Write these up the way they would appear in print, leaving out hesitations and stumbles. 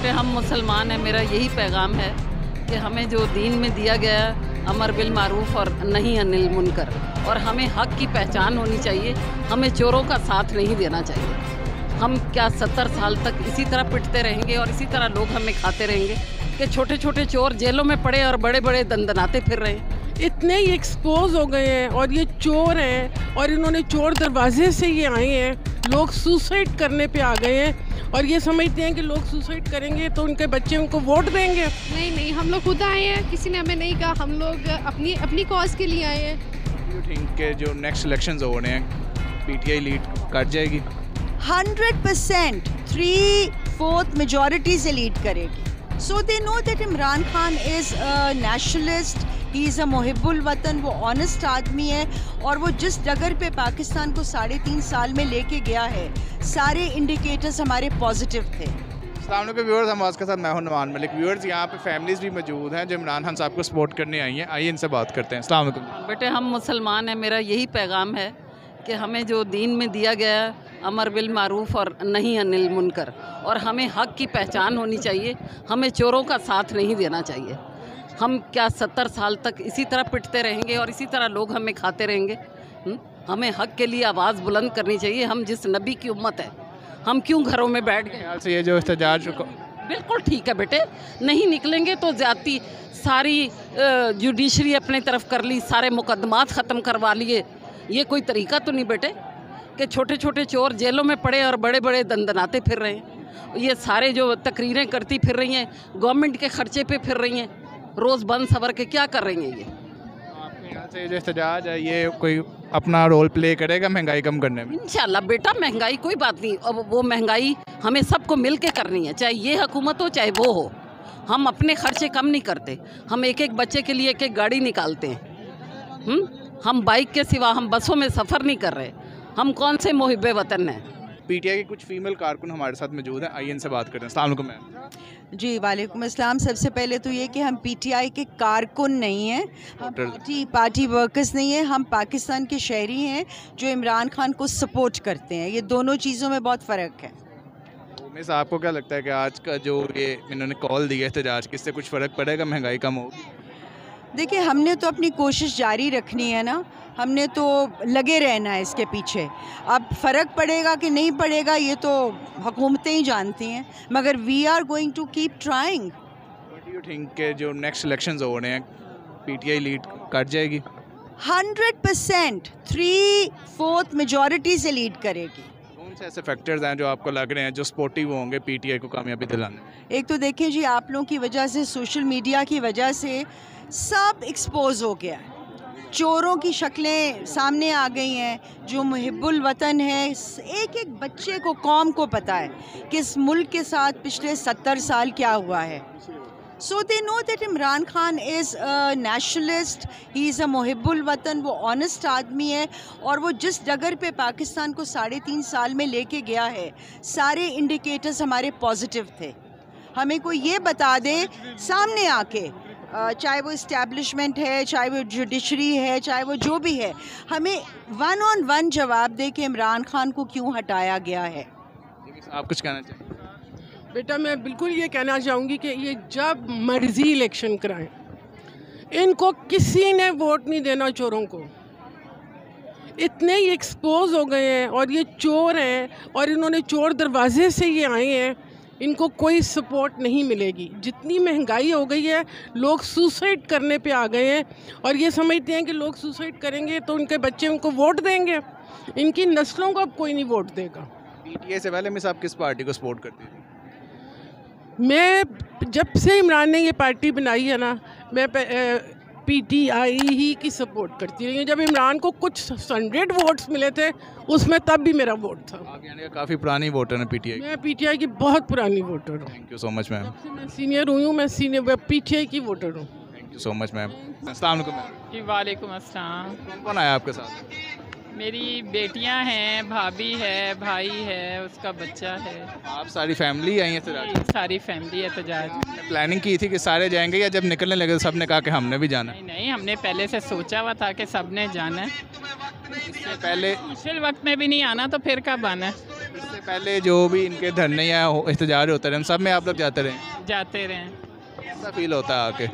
बेटे हम मुसलमान हैं, मेरा यही पैगाम है कि हमें जो दीन में दिया गया अमर बिल मारूफ और नहीं अनिल मुनकर, और हमें हक की पहचान होनी चाहिए। हमें चोरों का साथ नहीं देना चाहिए। हम क्या 70 साल तक इसी तरह पिटते रहेंगे और इसी तरह लोग हमें खाते रहेंगे कि छोटे छोटे चोर जेलों में पड़े और बड़े बड़े दंदनाते फिर रहे हैं। इतने ही एक्सपोज हो गए हैं और ये चोर हैं और इन्होंने चोर दरवाजे से ये आए हैं। लोग सुसाइड करने पे आ गए हैं और ये समझते हैं कि लोग सुसाइड करेंगे तो उनके बच्चे उनको वोट देंगे। नहीं नहीं, हम लोग खुद आए हैं, किसी ने हमें नहीं कहा। हम लोग अपनी कॉज के लिए आए हैं। यू थिंक के जो नेक्स्ट इलेक्शंस हो रहे हैं पीटीआई लीड कर जाएगी? 100% 3/4 मेजॉरिटी से लीड करेगी। So they know that Imran Khan is a nationalist, he is a मुहिब्बुल वतन, वो ऑनेस्ट आदमी है और वो जिस डगर पे पाकिस्तान को 3.5 साल में लेके गया है, सारे इंडिकेटर्स हमारे पॉजिटिव थे। अस्सलाम वालेकुम व्यूअर्स, हम आज के साथ मैं हूं नुमान मलिक। व्यूअर्स यहाँ पे फैमिलीज भी मौजूद हैं जो इमरान खान साहब को सपोर्ट करने आई हैं। आइए इनसे बात करते हैं। अस्सलाम वालेकुम। बेटे हम मुसलमान हैं, मेरा यही पैगाम है कि हमें जो दीन में दिया गया अमर बिल मारूफ और नहीं अनिल मुनकर, और हमें हक की पहचान होनी चाहिए। हमें चोरों का साथ नहीं देना चाहिए। हम क्या 70 साल तक इसी तरह पिटते रहेंगे और इसी तरह लोग हमें खाते रहेंगे? हमें हक के लिए आवाज़ बुलंद करनी चाहिए। हम जिस नबी की उम्मत है, हम क्यों घरों में बैठ गए? ख्याल से ये जो एहतजाज बिल्कुल ठीक है बेटे, नहीं निकलेंगे तो ज़्यादती सारी जुडिशरी अपने तरफ कर ली, सारे मुकदमात ख़त्म करवा लिए। ये कोई तरीका तो नहीं बेटे कि छोटे छोटे चोर जेलों में पड़े और बड़े बड़े दंदनाते फिर रहे हैं। ये सारे जो तकरीरें करती फिर रही हैं, गवर्नमेंट के खर्चे पे फिर रही हैं, रोज़ बंद सवर के क्या कर रही हैं ये? आपके ख्याल से ये जो एहतजाज है ये कोई अपना रोल प्ले करेगा महंगाई कम करने में? इंशाल्लाह बेटा, महंगाई कोई बात नहीं। अब वो महंगाई हमें सबको मिल के करनी है, चाहे ये हुकूमत हो चाहे वो हो। हम अपने खर्चे कम नहीं करते। हम एक एक बच्चे के लिए एक एक गाड़ी निकालते हैं। हम बाइक के सिवा हम बसों में सफ़र नहीं कर रहे। हम कौन से मुहिब्बे वतन हैं? पीटीआई की कुछ फीमेल कारकुन हमारे साथ मौजूद हैं। आइए इनसे बात करते हैं। अस्सलाम वालेकुम मैम। जी वालेकुम अस्सलाम। सबसे पहले तो ये कि हम पीटीआई के कारकुन नहीं हैं, हम पार्टी वर्कर्स नहीं हैं। हम पाकिस्तान के शहरी हैं जो इमरान खान को सपोर्ट करते हैं। ये दोनों चीज़ों में बहुत फ़र्क है। मिस आपको क्या लगता है कि आज का जो ये इन्होंने कॉल दिया एहतजाज, किससे कुछ फ़र्क पड़ेगा, महंगाई कम होगी? देखिए, हमने तो अपनी कोशिश जारी रखनी है ना, हमने तो लगे रहना है इसके पीछे। अब फ़र्क पड़ेगा कि नहीं पड़ेगा ये तो हुकूमतें ही जानती हैं, मगर we are going to keep trying. What do you think के जो नेक्स्ट इलेक्शंस हो रहे हैं पीटीआई लीड कर जाएगी? 100% 3/4 मेजॉरिटी से लीड करेगी। कौन से ऐसे फैक्टर्स हैं जो आपको लग रहे हैं जो सपोर्टिव होंगे पीटीआई को कामयाबी दिलाने? एक तो देखिए जी, आप लोगों की वजह से, सोशल मीडिया की वजह से सब एक्सपोज हो गया है। चोरों की शक्लें सामने आ गई हैं। जो मुहिब्बुल वतन है, एक एक बच्चे को, कौम को पता है कि इस मुल्क के साथ पिछले 70 साल क्या हुआ है। So they know that Imran Khan is a nationalist, he is a मुहिब्बुल वतन, वो ऑनेस्ट आदमी है और वो जिस डगर पे पाकिस्तान को 3.5 साल में लेके गया है, सारे इंडिकेटर्स हमारे पॉजिटिव थे। हमें कोई ये बता दे सामने आके, चाहे वो इस्टेब्लिशमेंट है, चाहे वो जुडिशरी है, चाहे वो जो भी है, हमें 1-on-1 जवाब दे कि इमरान खान को क्यों हटाया गया है। आप कुछ कहना चाहिए? बेटा मैं बिल्कुल ये कहना चाहूँगी कि ये जब मर्जी इलेक्शन कराएं, इनको किसी ने वोट नहीं देना चोरों को। इतने ही एक्सपोज हो गए हैं और ये चोर हैं और इन्होंने चोर दरवाजे से ये आए हैं। इनको कोई सपोर्ट नहीं मिलेगी। जितनी महंगाई हो गई है, लोग सुसाइड करने पे आ गए हैं और ये समझते हैं कि लोग सुसाइड करेंगे तो उनके बच्चे उनको वोट देंगे। इनकी नस्लों को अब कोई नहीं वोट देगा। पीटीआई से पहले मिस आप किस पार्टी को सपोर्ट करती थी? मैं जब से इमरान ने ये पार्टी बनाई है ना, मैं पीटीआई ही की सपोर्ट करती रही हूँ। जब इमरान को कुछ 100 वोट्स मिले थे उसमें तब भी मेरा वोट था। आप यानी काफ़ी पुरानी वोटर हैं पीटीआई? मैं पीटीआई की बहुत पुरानी वोटर हूँ। Thank you so much ma'am. मैं सीनियर हुई हूँ, मैं सीनियर पीटीआई की वोटर हूँ। Thank you so much ma'am. अस्सलाम वालेकुम मैम। जी वालेकुम अस्सलाम। कौन कौन आया आपके साथ? मेरी बेटियां हैं, भाभी है, भाई है, उसका बच्चा है। आप सारी फैमिली आई हैं एहतजाज? सारी फैमिली एहतजाज। प्लानिंग की थी कि सारे जाएंगे या जब निकलने लगे तो सब ने कहा कि हमने भी जाना है? नहीं नहीं, हमने पहले से सोचा हुआ था कि सब ने जाना है। इससे पहले मुश्किल वक्त में भी नहीं आना तो फिर कब आना है? इससे पहले जो भी इनके धरने या एहतजाज होते रहे, सब में आप लोग जाते रहे? जाते रहें। कैसा फील होता है आके?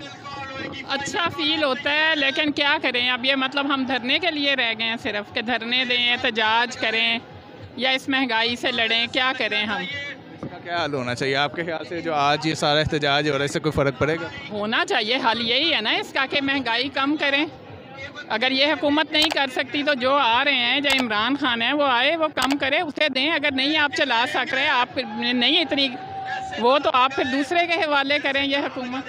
अच्छा फील होता है, लेकिन क्या करें अब ये मतलब हम धरने के लिए रह गए हैं सिर्फ कि धरने दें, एहतजाज करें या इस महंगाई से लड़ें, क्या करें हम? इसका क्या हल होना चाहिए आपके ख्याल से? जो आज ये सारा एहतजाज हो रहा है, इससे कोई फ़र्क पड़ेगा? होना चाहिए, हल यही है ना इसका कि महंगाई कम करें। अगर ये हुकूमत नहीं कर सकती तो जो आ रहे हैं, जो इमरान खान है वो आए, वो कम करे, उसे दें। अगर नहीं आप चला सक रहे, आप नहीं इतनी वो, तो आप फिर दूसरे के हवाले करें ये हुकूमत।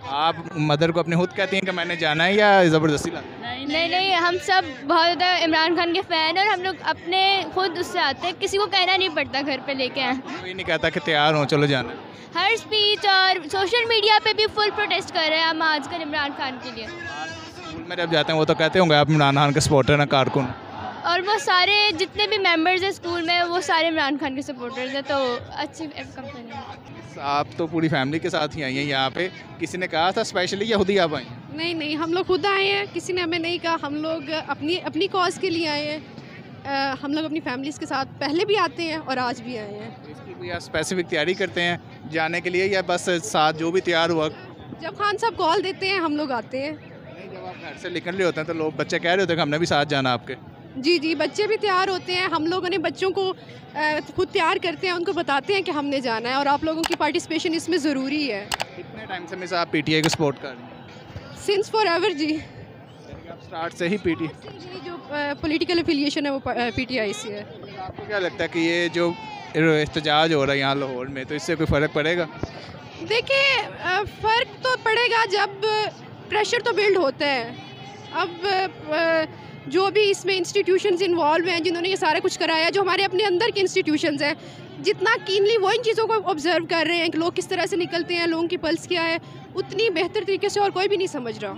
आप मदर को अपने खुद कहती हैं कि मैंने जाना है, या ज़बरदस्ती लाते हैं? नहीं, हम सब बहुत ज़्यादा इमरान खान के फ़ैन हैं और हम लोग अपने खुद उससे आते हैं, किसी को कहना नहीं पड़ता घर पे लेके आए। कोई नहीं कहता कि तैयार हो चलो जाना है। हर स्पीच और सोशल मीडिया पे भी फुल प्रोटेस्ट कर रहे हैं हम आजकल इमरान खान के लिए। स्कूल में जब जाते हैं वो तो कहते होंगे आप इमरान खान के सपोर्टर हैं, कारकुन। और वो सारे जितने भी मेंबर्स हैं स्कूल में वो सारे इमरान खान के सपोर्टर्स हैं, तो अच्छी कंपनी है। आप तो पूरी फैमिली के साथ ही आई हैं यहाँ पे, किसी ने कहा था स्पेशली या खुद ही आप आई? नहीं, हम लोग खुद आए हैं, किसी ने हमें नहीं कहा। हम लोग अपनी कॉज के लिए आए हैं। हम लोग अपनी फैमिलीज़ के साथ पहले भी आते हैं और आज भी आए हैं। इसकी कोई आप स्पेसिफिक तैयारी करते हैं जाने के लिए, या बस साथ जो भी तैयार हुआ? जब खान साहब कॉल देते हैं हम लोग आते हैं। जब आप घर से निकल रहे होते हैं तो लोग बच्चे कह रहे होते हैं कि हमने भी साथ जाना आपके? जी, बच्चे भी तैयार होते हैं। हम लोगों ने बच्चों को खुद तैयार करते हैं, उनको बताते हैं कि हमने जाना है और आप लोगों की पार्टिसिपेशन इसमें ज़रूरी है। कितने टाइम से मिस आप पीटीआई को सपोर्ट कर रहे हैं? सिंस फॉर एवर जी। आप स्टार्ट से ही पीटीआई? ये जो पॉलिटिकल एफिलिएशन है वो पीटीआई से है। आपको क्या लगता है कि ये जो एहतजाज हो रहा है यहाँ लाहौर में, तो इससे कोई फ़र्क पड़ेगा? देखिए फ़र्क तो पड़ेगा जब प्रेशर तो बिल्ड होता है। अब जो भी इसमें इंस्टीट्यूशंस इन्वॉल्व हैं, जिन्होंने ये सारा कुछ कराया, जो हमारे अपने अंदर के इंस्टीट्यूशंस हैं, जितना कीनली वो इन चीज़ों को ऑब्जर्व कर रहे हैं कि लोग किस तरह से निकलते हैं, लोगों की पल्स क्या है, उतनी बेहतर तरीके से और कोई भी नहीं समझ रहा।